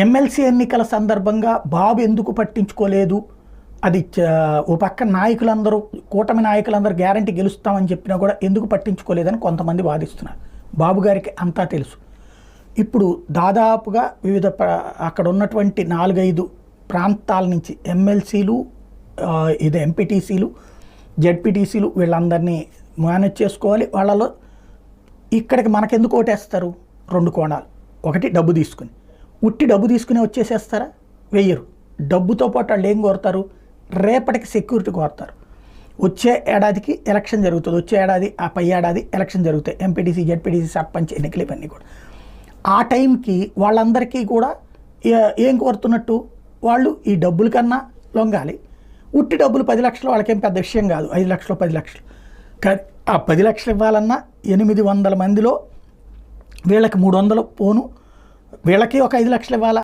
MLC ఎన్నికల సందర్భంగా బాబు ఎందుకు పట్టించుకోలేదు, అది ఓ పక్క నాయకులందరూ కూటమి నాయకులందరూ గ్యారంటీ గెలుస్తామని చెప్పినా కూడా ఎందుకు పట్టించుకోలేదని కొంతమంది వాదిస్తున్నారు. బాబు గారికి అంతా తెలుసు. ఇప్పుడు దాదాపుగా వివిధ అక్కడ ఉన్నటువంటి 4-5 ప్రాంతాల నుంచి ఎమ్మెల్సీలు, ఇది ఎంపీటీసీలు, జెడ్పీటీసీలు వీళ్ళందరినీ మేనేజ్ చేసుకోవాలి. వాళ్ళలో ఇక్కడికి మనకెందుకు ఓటేస్తారు? 2 కోణాలు. ఒకటి, డబ్బు తీసుకుని, ఉట్టి డబ్బు తీసుకుని వచ్చేసేస్తారా? వెయ్యరు. డబ్బుతో పాటు వాళ్ళు ఏం కోరుతారు? రేపటికి సెక్యూరిటీ కోరుతారు. వచ్చే ఏడాదికి ఎలక్షన్ జరుగుతుంది, వచ్చే ఏడాది ఆ పై ఏడాది ఎలక్షన్ జరుగుతాయి, ఎంపీటీసీ, జెడ్పీటీసీ, సర్పంచ్ ఎన్నికలు ఇవన్నీ కూడా. ఆ టైంకి వాళ్ళందరికీ కూడా ఏం కోరుతున్నట్టు, వాళ్ళు ఈ డబ్బుల కన్నా లొంగాలి. ఉట్టి డబ్బులు 10 లక్షలు వాళ్ళకేం పెద్ద విషయం కాదు, 5 లక్షలు 10 లక్షలు. కానీ ఆ 10 లక్షలు ఇవ్వాలన్నా 800 మందిలో వీళ్ళకి 300 పోను, వీళ్ళకి ఒక 5 లక్షలు ఇవ్వాలా.